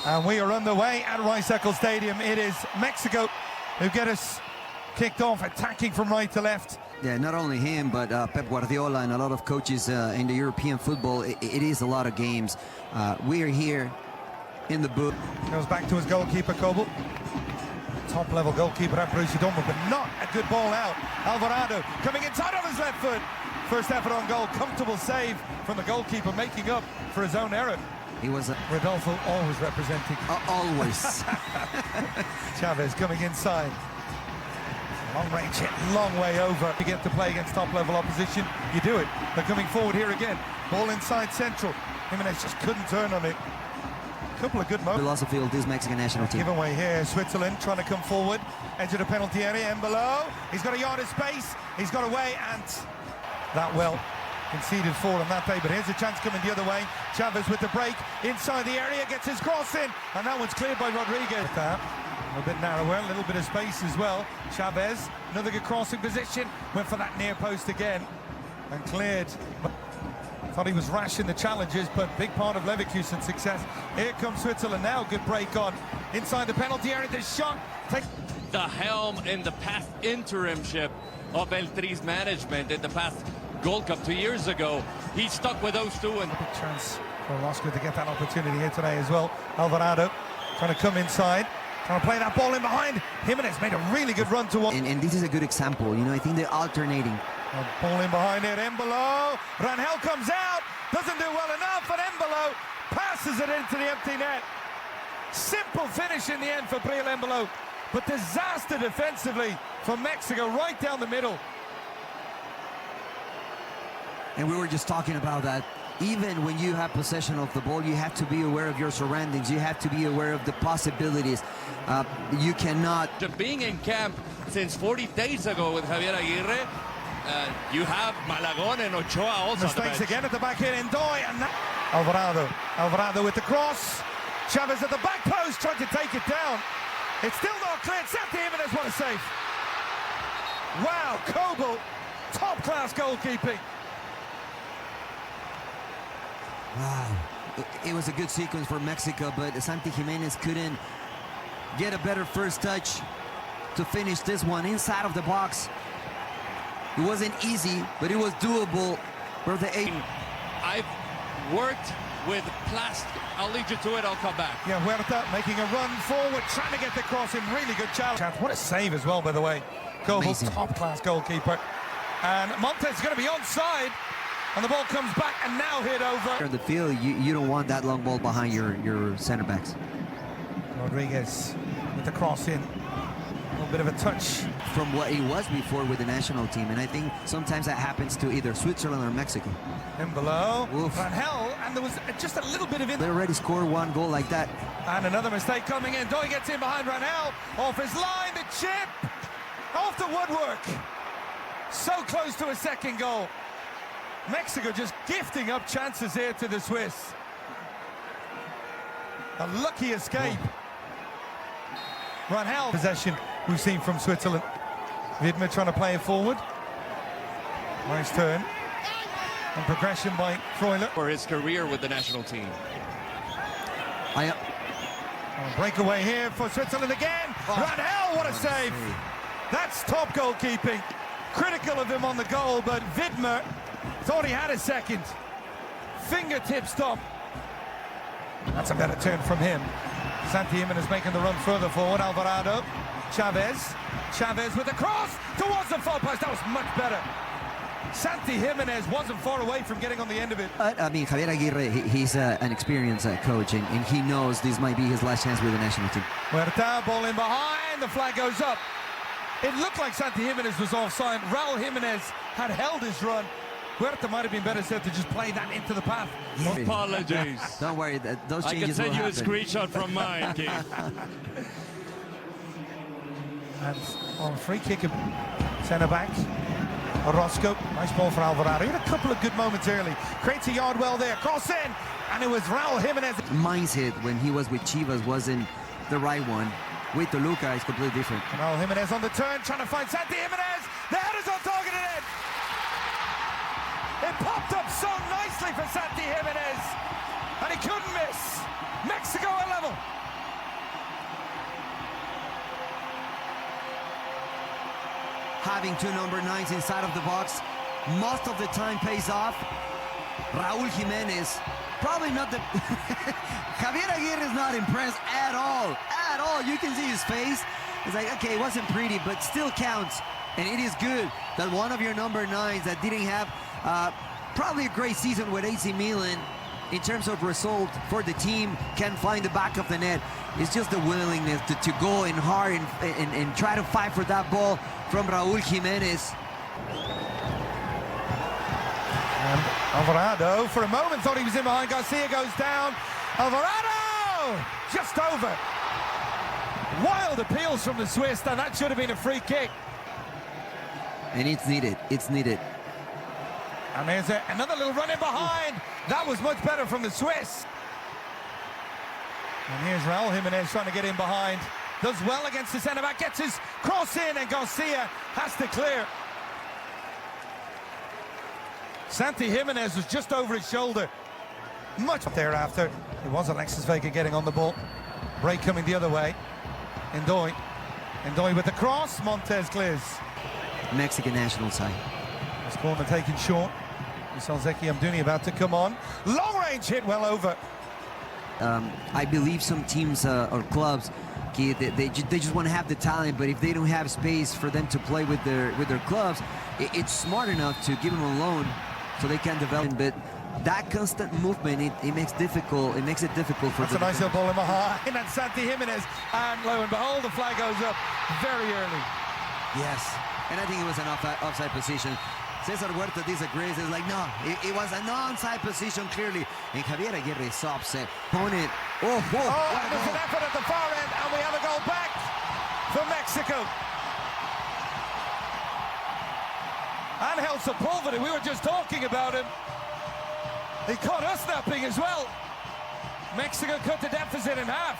And we are underway at Rice-Eccles Stadium. It is Mexico who get us kicked off, attacking from right to left. Yeah, not only him, but Pep Guardiola and a lot of coaches in the European football. It is a lot of games. We are here in the booth. Goes back to his goalkeeper, Kobel. Top-level goalkeeper at Borussia Dortmund, but not a good ball out. Alvarado coming inside on his left foot. First effort on goal, comfortable save from the goalkeeper, making up for his own error. He was Rodolfo always representing. Always. Chavez coming inside. Long range hit, long way over. You get to play against top-level opposition, you do it. They're coming forward here again. Ball inside central. Jimenez just couldn't turn on it. Couple of good moments. Philosophy of this Mexican national team. Giveaway here, Switzerland trying to come forward. Edge of the penalty area, and below. He's got a yard of space. He's got away, and that well conceded for on that day. But here's a chance coming the other way. Chavez with the break inside the area, gets his cross in, and that one's cleared by Rodriguez. A little bit narrower, a little bit of space as well. Chavez, another good crossing position, went for that near post again and cleared. Thought he was rash in the challenges, but big part of Leverkusen's success. Here comes Switzerland now, good break on inside the penalty area. The shot, the helm in the past interimship of El Tri's management in the past Gold Cup 2 years ago. He stuck with those two. And big chance for Roscoe to get that opportunity here today as well. Alvarado trying to come inside, trying to play that ball in behind. Jimenez made a really good run towards. And this is a good example. You know, I think they're alternating. Ball in behind it, Embolo. Rangel comes out, doesn't do well enough, and Embolo passes it into the empty net. Simple finish in the end for Breel Embolo, but disaster defensively from Mexico right down the middle. And we were just talking about that. Even when you have possession of the ball, you have to be aware of your surroundings. You have to be aware of the possibilities. You cannot... Being in camp since 40 days ago with Javier Aguirre, you have Malagón and Ochoa also. Mistakes again at the back here, Ndoye, and Alvarado with the cross. Chavez at the back post, trying to take it down. It's still not cleared. Santi Jimenez, what a save. Wow, Kobel, top-class goalkeeping. Wow, it was a good sequence for Mexico, but Santi Jimenez couldn't get a better first touch to finish this one inside of the box. It wasn't easy, but it was doable for the 8. I've worked with Plast. I'll lead you to it, I'll come back. Yeah, Huerta making a run forward, trying to get the cross in. Really good challenge. What a save as well, by the way. Kobel, top-class goalkeeper. And Montes is going to be onside. And the ball comes back and now hit over. In the field, you don't want that long ball behind your center backs. Rodriguez with the cross in. A little bit of a touch. From what he was before with the national team, and I think sometimes that happens to either Switzerland or Mexico. In below, Rangel, and there was just a little bit of... They already scored one goal like that. And another mistake coming in. Ndoye gets in behind Rangel. Off his line, the chip. Off the woodwork. So close to a second goal. Mexico just gifting up chances here to the Swiss. A lucky escape. Rangel possession we've seen from Switzerland. Widmer trying to play it forward. Nice turn. And progression by Freuler. For his career with the national team. Breakaway here for Switzerland again. Rangel, what a save. That's top goalkeeping. Critical of him on the goal, but Widmer thought he had a second. Fingertip stop. That's a better turn from him. Santi Jimenez making the run further forward. Alvarado. Chavez with a cross towards the far post. That was much better. Santi Jimenez wasn't far away from getting on the end of it. I mean, Javier Aguirre, he's an experienced coach, and he knows this might be his last chance with the national team. Huerta, ball in behind. The flag goes up. It looked like Santi Jimenez was offside. Raul Jimenez had held his run. Huerta might have been better set to just play that into the path. Apologies. Don't worry, those changes will happen. I can send you a screenshot from mine, Keith. And on free kick, centre-back, Orozco. Nice ball for Alvarado. He had a couple of good moments early. Creates a yard well there. Cross in, and it was Raul Jimenez. Mindset when he was with Chivas wasn't the right one. With Toluca, it's completely different. And Raul Jimenez on the turn, trying to find Santi Jimenez. The header's on target and in. It popped up so nicely for Santi Jimenez, and he couldn't miss. Mexico at level. having two number 9s inside of the box most of the time pays off. Raúl Jiménez, probably not the... Javier Aguirre is not impressed at all. At all. You can see his face. It's like, okay, it wasn't pretty, but still counts. And it is good that one of your number 9s that didn't have probably a great season with AC Milan in terms of result for the team can find the back of the net. It's just the willingness to go in hard and try to fight for that ball from Raúl Jiménez. And Alvarado, for a moment, thought he was in behind. Garcia goes down. Alvarado! Just over. Wild appeals from the Swiss, and that should have been a free kick. And it's needed. It's needed. And there's another little run in behind. That was much better from the Swiss. And here's Raúl Jiménez trying to get in behind. Does well against the centre-back. Gets his cross in, and Garcia has to clear. Santi Jiménez was just over his shoulder. Much thereafter. It was Alexis Vega getting on the ball. Break coming the other way. Ndoye with the cross. Montez clears. Mexican national side. This corner taken short. We saw Zeki Amdouni about to come on. Long range hit well over. I believe some teams or clubs, they just want to have the talent, but if they don't have space for them to play with their clubs, it's smart enough to give them a loan so they can develop. But that constant movement, it makes it difficult for. That's a nice little ball in behind, and Santi Jiménez, and lo and behold, the flag goes up very early. Yes, and I think it was an offside position. Cesar Huerta disagrees. It's like, no, it was an onside position clearly. And Javier Aguirre is upset. Opponent. Oh, and there's an effort at the far end, and we have a goal back for Mexico. Angel Sepulveda, we were just talking about him. He caught us napping as well. Mexico cut the deficit in half.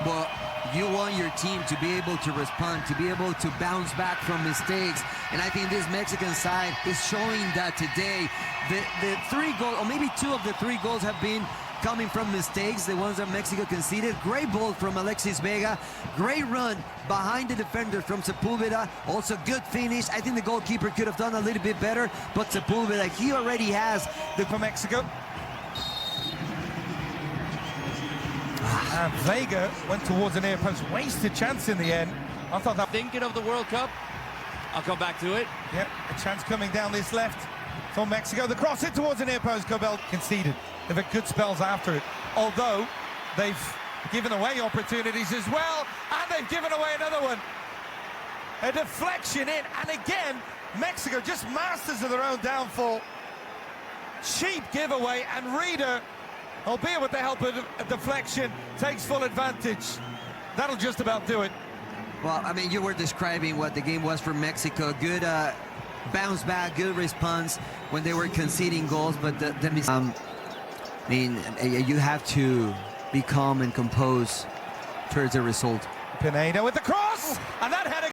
Well, you want your team to be able to respond, to be able to bounce back from mistakes. And I think this Mexican side is showing that today. The 3 goals, or maybe 2 of the 3 goals have been coming from mistakes, the ones that Mexico conceded. Great ball from Alexis Vega. Great run behind the defender from Sepulveda. Also good finish. I think the goalkeeper could have done a little bit better, but Sepulveda, he already has the... For Mexico. And Vega went towards an near post, wasted chance in the end. I thought that... Thinking of the World Cup, I'll come back to it. Yeah, a chance coming down this left for Mexico. The cross in towards the near post, Cobel conceded. They've had good spells after it, although they've given away opportunities as well, and they've given away another one. A deflection in, and again, Mexico just masters of their own downfall. Cheap giveaway, and Reeder, albeit with the help of a deflection, takes full advantage. That'll just about do it. Well, I mean, you were describing what the game was for Mexico. Good bounce back, good response when they were conceding goals, but I mean, you have to be calm and composed towards the result. Pineda with the cross, and that header